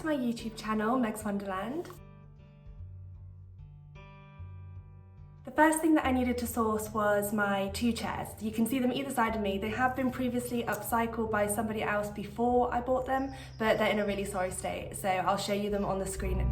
my YouTube channel, Meg's Wonderland. The first thing that I needed to source was my 2 chairs. You can see them either side of me. They have been previously upcycled by somebody else before I bought them, but they're in a really sorry state, so I'll show you them on the screen.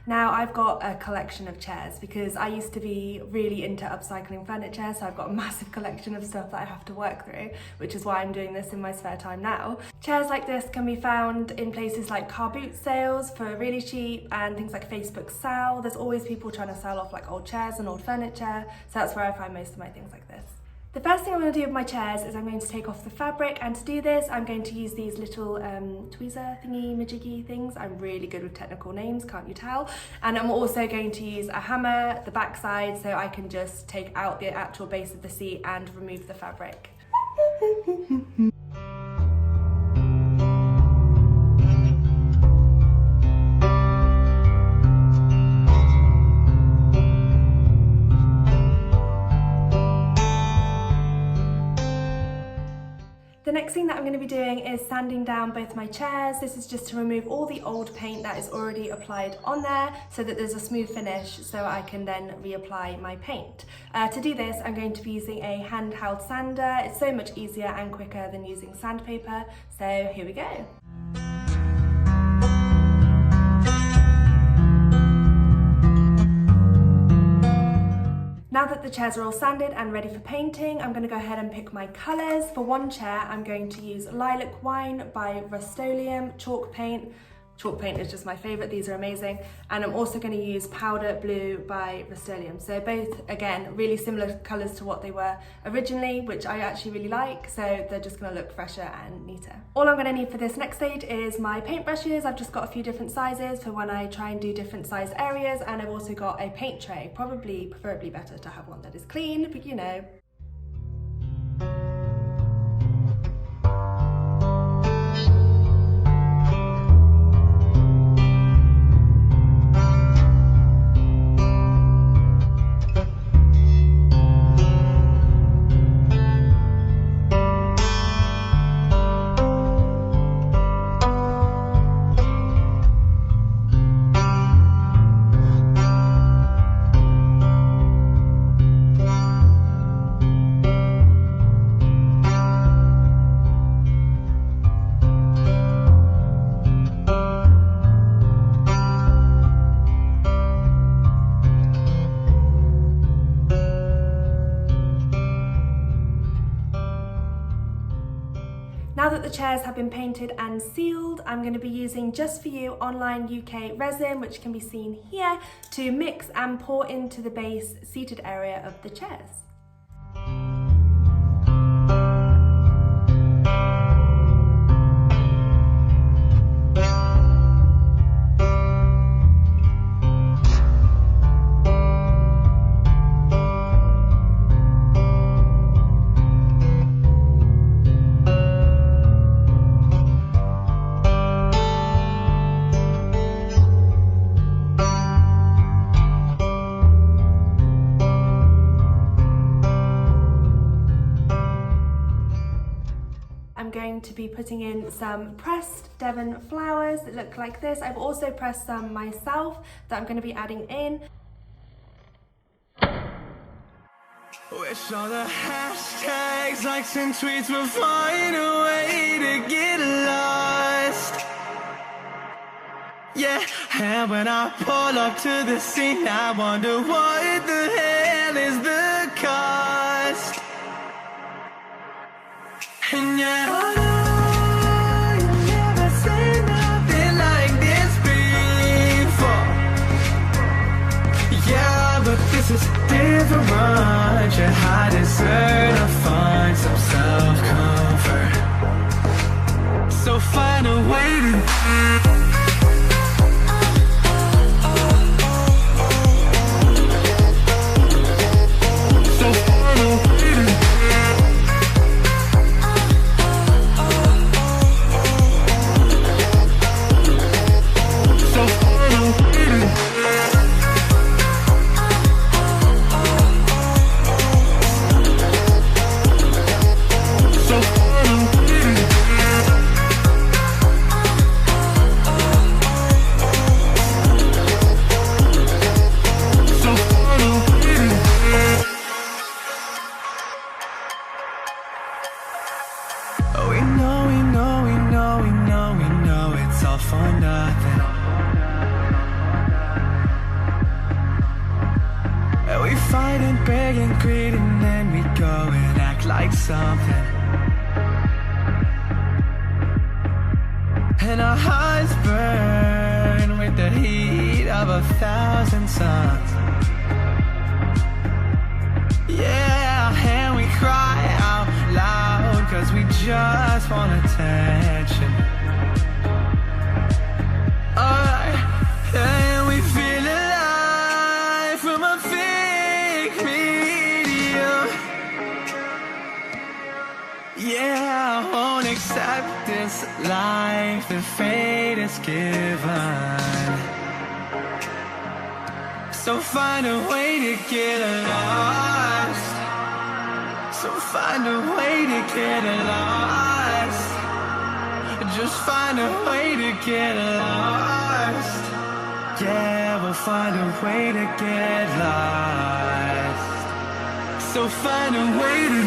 Now I've got a collection of chairs because I used to be really into upcycling furniture, so I've got a massive collection of stuff that I have to work through, which is why I'm doing this in my spare time now. Chairs like this can be found in places like car boot sales for really cheap and things like Facebook Sell. There's always people trying to sell off like old chairs and old furniture, so that's where I find most of my things like this. The first thing I'm going to do with my chairs is I'm going to take off the fabric, and to do this I'm going to use these little tweezer thingy majiggy things. I'm really good with technical names, can't you tell? And I'm also going to use a hammer, the back side, so I can just take out the actual base of the seat and remove the fabric. The next thing that I'm going to be doing is sanding down both my chairs. This is just to remove all the old paint that is already applied on there so that there's a smooth finish, so I can then reapply my paint. To do this, I'm going to be using a handheld sander. It's so much easier and quicker than using sandpaper, so here we go. Now that the chairs are all sanded and ready for painting, I'm going to go ahead and pick my colours. For one chair, I'm going to use Lilac Wine by Rust-Oleum chalk paint. Chalk paint is just my favourite, these are amazing. And I'm also going to use Powder Blue by Rust-Oleum. So both, again, really similar colours to what they were originally, which I actually really like, so they're just going to look fresher and neater. All I'm going to need for this next stage is my paintbrushes. I've just got a few different sizes for when I try and do different size areas, and I've also got a paint tray. Preferably better to have one that is clean, but you know. Now that the chairs have been painted and sealed, I'm going to be using Just For You Online UK resin, which can be seen here, to mix and pour into the base seated area of the chairs. I'm going to be putting in some pressed Devon flowers that look like this. I've also pressed some myself that I'm going to be adding in. Wish all the hashtags, likes and tweets will find a way to get lost. Yeah, and when I pull up to the scene, I wonder what the hell is the cost. And yeah, oh no, you've never seen nothing like this before. Yeah, but this is different. Yeah, I deserve to find some self-comfort. So find a way to so fight and beg and greed, and then we go and act like something. And our hearts burn with the heat of 1,000 suns. Yeah, and we cry out loud, cause we just want attention. Alright, and we feel alive from a fake medium. Yeah, I won't accept this life that fate is given. So find a way to get lost. So find a way to get lost. Just find a way to get lost. Yeah, we'll find a way to get lost. So find a way to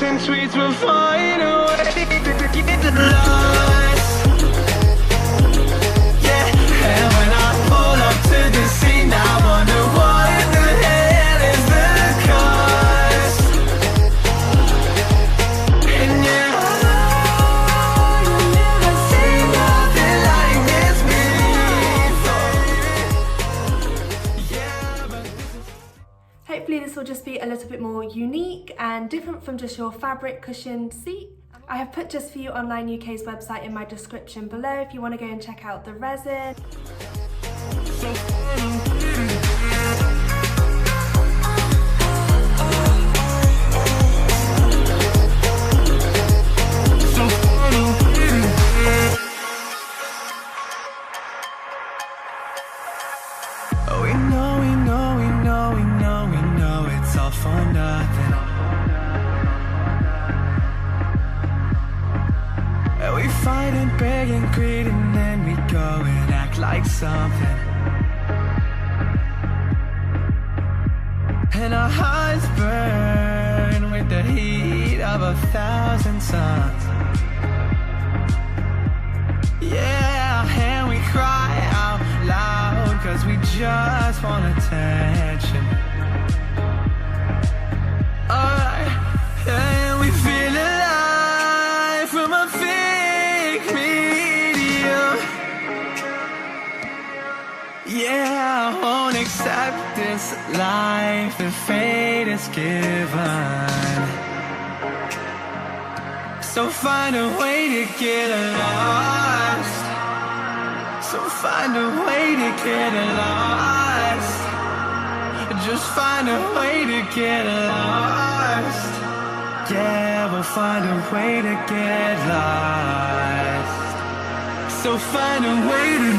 and tweets will find a way to get lost. Yeah, and when I pull up to the scene, I wonder what the hell is the cost. And yeah, you never see nothing like this before. Yeah, but this is... Hopefully this will just be a little bit more unique and different from just your fabric cushioned seat. I have put Just For You Online UK's website in my description below if you want to go and check out the resin. We know it's all for nothing. And we fight and beg and greed, and then we go and act like something. And our hearts burn with the heat of 1,000 suns. Yeah, and we cry out loud, cause we just want attention. Alright, and we feel alive from a fake medium. Yeah, I won't accept this life that fate is given. So find a way to get lost. So find a way to get lost. Just find a way to get lost. Yeah, we'll find a way to get lost. So find a way to